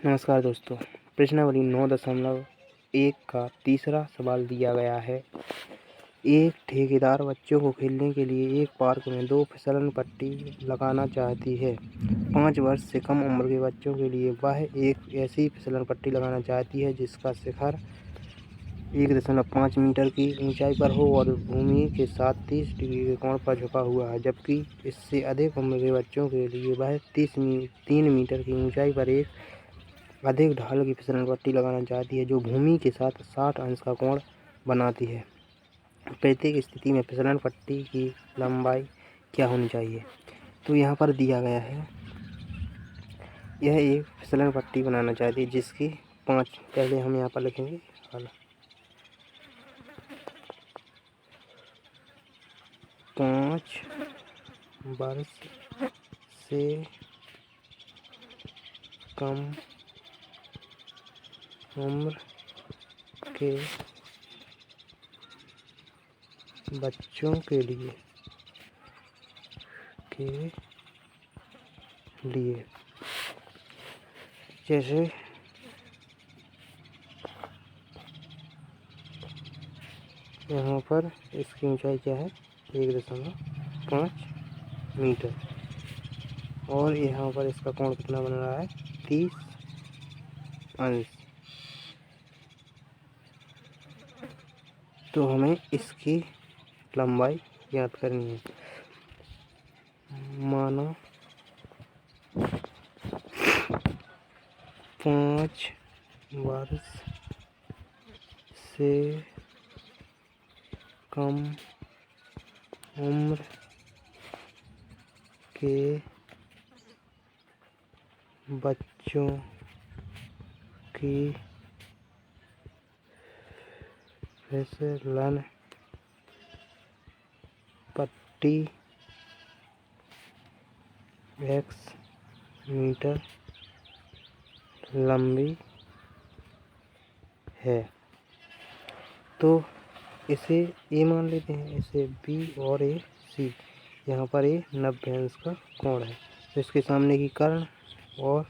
नमस्कार दोस्तों, प्रश्नावली 9.1 का तीसरा सवाल दिया गया है। एक ठेकेदार बच्चों को खेलने के लिए एक पार्क में 2 फिसलन पट्टी लगाना चाहती है। 5 वर्ष से कम उम्र के बच्चों के लिए वह एक ऐसी फिसलन पट्टी लगाना चाहती है जिसका शिखर 1.5 मीटर की ऊंचाई पर हो और भूमि के साथ 30 डिग्री के कोण पर झुका हुआ है, जबकि इससे अधिक उम्र के बच्चों के लिए वह 3 मीटर की ऊंचाई पर एक अधिक ढाल की फिसलन पट्टी लगाना चाहती है जो भूमि के साथ 60 अंश का कोण बनाती है। प्रत्येक स्थिति में फिसलन पट्टी की लंबाई क्या होनी चाहिए? तो यहाँ पर दिया गया है, यह एक फिसलन पट्टी बनाना चाहती है जिसकी 5, पहले हम यहाँ पर लिखेंगे 5 वर्ष से कम उम्र के बच्चों के लिए जैसे यहाँ पर इसकी ऊंचाई क्या है 1.5 मीटर और यहाँ पर इसका कोण कितना बन रहा है 30 अंश। तो हमें इसकी लंबाई ज्ञात करनी है। माना 5 वर्ष से कम उम्र के बच्चों की फिसलन पट्टी x मीटर लंबी है। तो इसे ए मान लेते हैं, इसे बी और ए सी। यहाँ पर ए 90 अंश का कोण है, तो इसके सामने की कर्ण और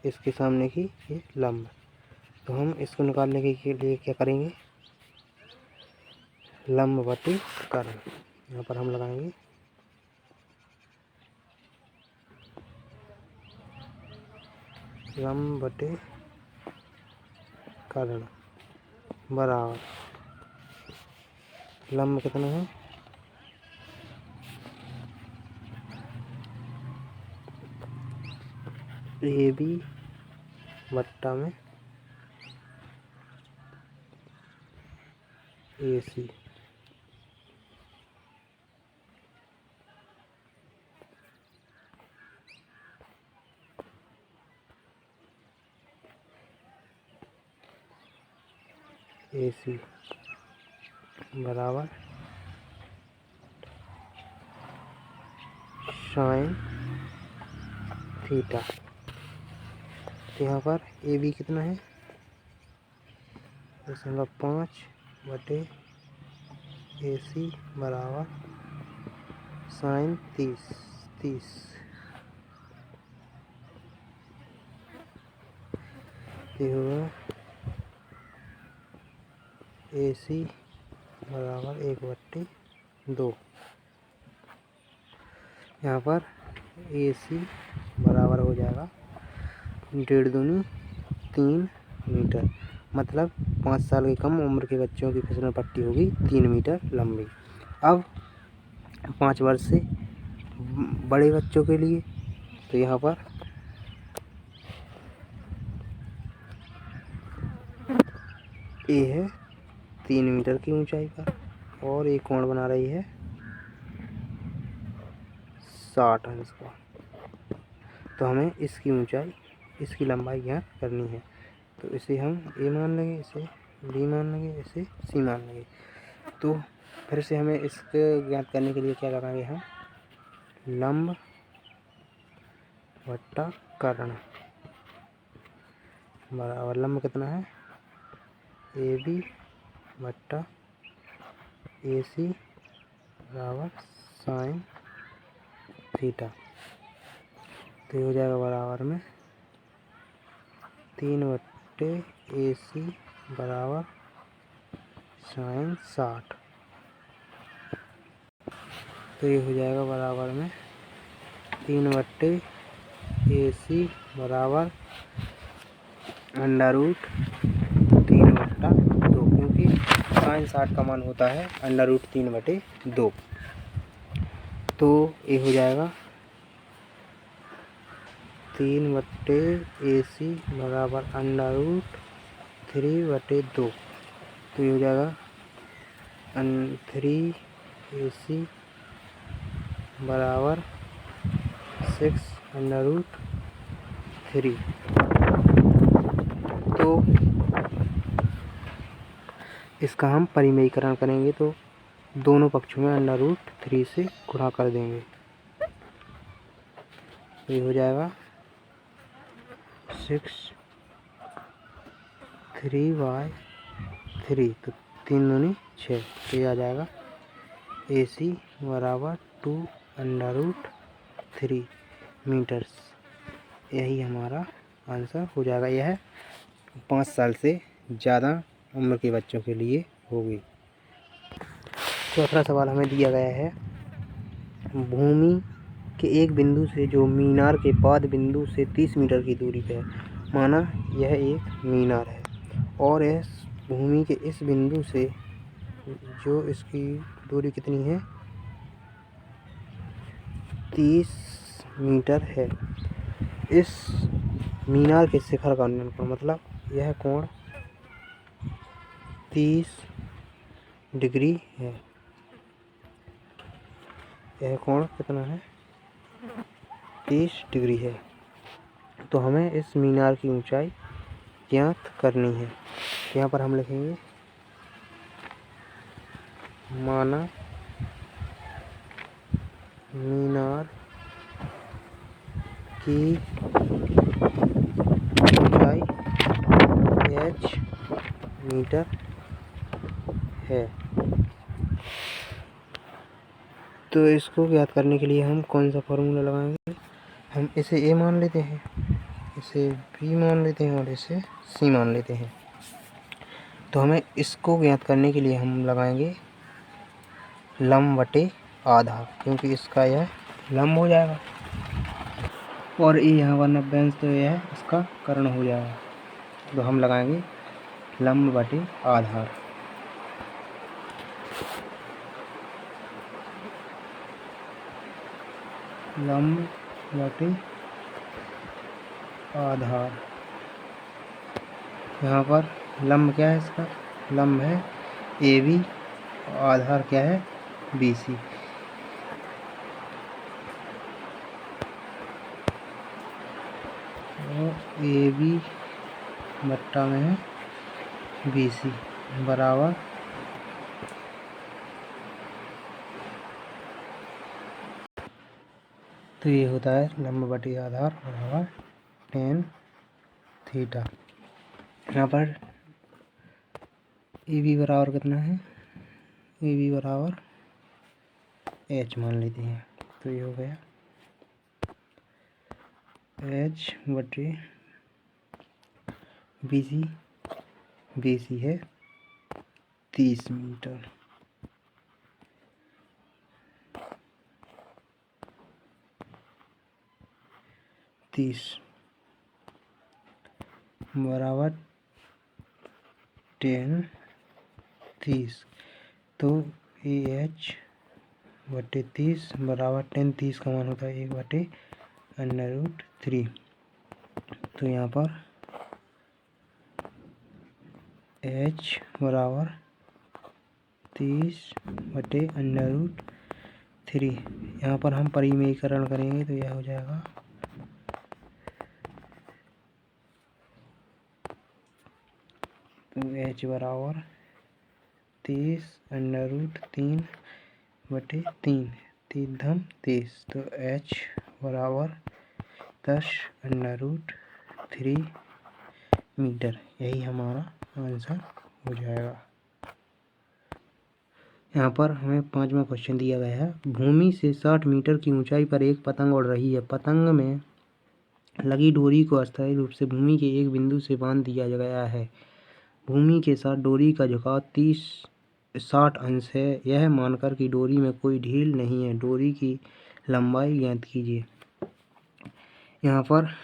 इसके सामने की ये लंब। तो हम इसको निकालने के लिए क्या करेंगे, लंब बटे कर्ण। यहाँ पर हम लगाएंगे लंब बटे कर्ण बराबर लंब कितना है ए बी बट्टा में ए सी। ए सी बराबर साइन थीटा। तो यहाँ पर ए बी कितना है 5 बटे ए सी बराबर साइन 30। ये होगा ए सी बराबर 1/2। यहाँ पर ए सी बराबर हो जाएगा 1.5 दूनी 3 मीटर, मतलब 5 साल के कम उम्र के बच्चों की फिसलन पट्टी होगी 3 मीटर लंबी। अब 5 वर्ष से बड़े बच्चों के लिए, तो यहाँ पर ए है 3 मीटर की ऊंचाई पर और एक कोण बना रही है 60 अंश का। तो हमें इसकी ऊंचाई, इसकी लंबाई ज्ञात करनी है। तो इसे हम ए मान लेंगे, इसे बी मान लेंगे, इसे सी मान लेंगे। तो फिर से हमें इसके ज्ञात करने के लिए क्या लगाएंगे हम, लंब बट्टा कर्ण बराबर लंब कितना है ए बी बट्टा ए सी बराबर साइन थीटा। तो हो जाएगा बराबर में 3/AC बराबर sin 60। तो ये हो जाएगा बराबर में 3/AC बराबर √3/2, क्योंकि sin 60 का मान होता है √3/2। तो ये हो जाएगा 3/AC बराबर √3/2। तो ये हो जाएगा 3AC बराबर 6√3। तो इसका हम परिमेयीकरण करेंगे तो दोनों पक्षों में √3 से गुणा कर देंगे। तो ये हो जाएगा 6/3 तो 3 दूनी 6। तो ये आ जाएगा AC बराबर 2√3 मीटर्स। यही हमारा आंसर हो जाएगा। यह 5 साल से ज़्यादा उम्र के बच्चों के लिए होगी। चौथा सवाल हमें दिया गया है, भूमि के एक बिंदु से जो मीनार के पाद बिंदु से 30 मीटर की दूरी पर है, माना यह एक मीनार है और इस भूमि के इस बिंदु से जो इसकी दूरी कितनी है 30 मीटर है। इस मीनार के शिखर का कोण, मतलब यह कोण 30 डिग्री है। यह कोण कितना है 30 डिग्री है। तो हमें इस मीनार की ऊंचाई ज्ञात करनी है। यहाँ पर हम लिखेंगे माना मीनार की ऊंचाई h मीटर है। तो इसको ज्ञात करने के लिए हम कौन सा फॉर्मूला लगाएंगे, हम इसे A मान लेते हैं, इसे B मान लेते हैं और इसे C मान लेते हैं। तो हमें इसको ज्ञात करने के लिए हम लगाएंगे लंब बटे आधार, क्योंकि इसका यह लंब हो जाएगा और ये यहाँ पर 90 अंश, तो यह इसका कर्ण हो जाएगा। तो हम लगाएंगे लंब बटे आधार। लंब बटे आधार, यहाँ पर लंब क्या है, इसका लंब है AB, आधार क्या है BC। और AB बट्टा में है BC बराबर तो ये होता है लंब बटे आधार बराबर tan थीटा। यहाँ पर AB बराबर कितना है, AB बराबर H मान लेते हैं। तो ये हो गया H बटे BC, BC है 30 मीटर। बराबर tan 30। तो AH बटे 30 बराबर tan 30 का मान होता है 1/√3। तो यहाँ पर H बराबर 30/√3। यहाँ पर हम परिमेयीकरण करेंगे तो यह हो जाएगा तो H बराबर 30/3/3, 3×30। तो H बराबर 10/√3 मीटर। यही हमारा आंसर हो जाएगा। यहाँ पर हमें 5वां क्वेश्चन दिया गया है, भूमि से 60 मीटर की ऊंचाई पर एक पतंग उड़ रही है। पतंग में लगी डोरी को अस्थायी रूप से भूमि के एक बिंदु से बांध दिया गया है। भूमि के साथ डोरी का झुकाव 60 अंश है। यह मानकर कि डोरी में कोई ढील नहीं है। डोरी की लंबाई ज्ञात कीजिए। यहाँ पर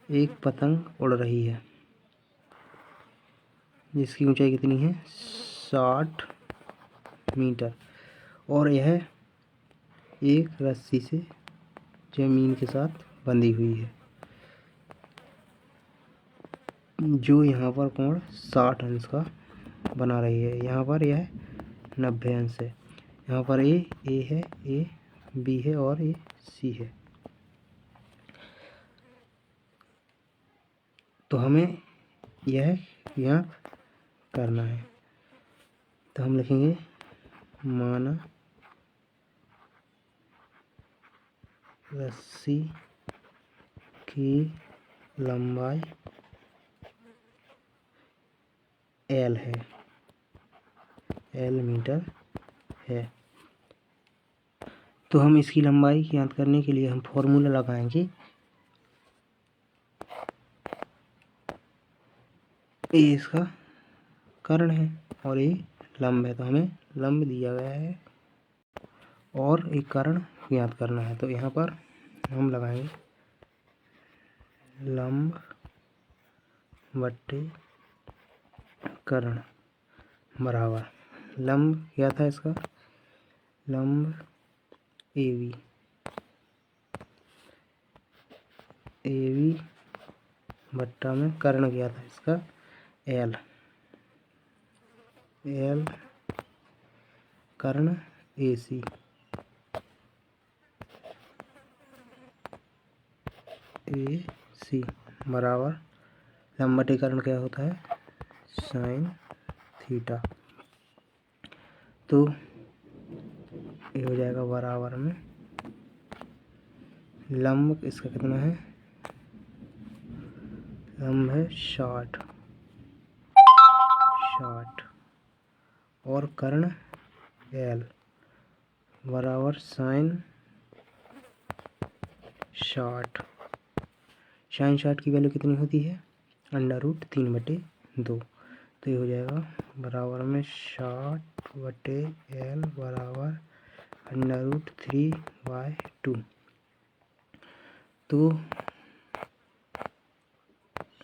एक पतंग उड़ रही है जिसकी ऊंचाई कितनी है 60 मीटर और यह एक रस्सी से जमीन के साथ बंधी हुई है जो यहाँ पर कोण 60 अंश का बना रही है। यहाँ पर यह 90 अंश है। यहाँ पर ए है, ए बी है और ए सी है। तो हमें यह यहाँ करना है। तो हम लिखेंगे माना रस्सी की लंबाई L है, L मीटर है। तो हम इसकी लंबाई ज्ञात करने के लिए हम फॉर्मूला लगाएंगे। ए इसका कर्ण है और ये लंब है। तो हमें लंब दिया गया है और एक कर्ण ज्ञात करना है। तो यहाँ पर हम लगाएंगे लंब बट्टे कर्ण बराबर लंब क्या था इसका लंब ए बी बट्टा में कर्ण क्या था इसका एल कर्ण ए सी बराबर लंब बटे कर्ण क्या होता है साइन थीटा। तो ये हो जाएगा बराबर में लंब इसका कितना है लंब है 60 और कर्ण एल बराबर साइन 60। साइन 60 की वैल्यू कितनी होती है √3/2। तो ये हो जाएगा बराबर में 60/L बराबर √3/2। तो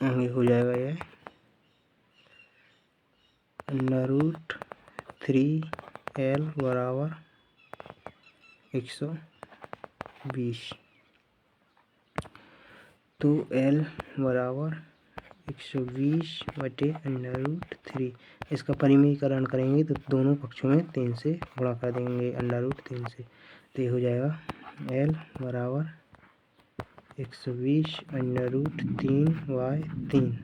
ये हो जाएगा ये √3L बराबर 120। तो L बराबर 120/√3। इसका परिमेयीकरण करेंगे तो दोनों पक्षों में 3 से गुणा कर देंगे √3 से। तो ये हो जाएगा L बराबर 120/3/3।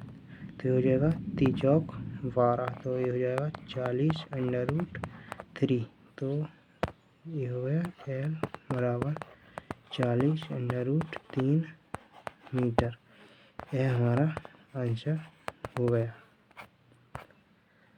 तो ये हो जाएगा 3 चौक 12। तो ये हो जाएगा 40/3। तो ये हो गया L बराबर 40/3 मीटर। यह हमारा आंसर हो गया।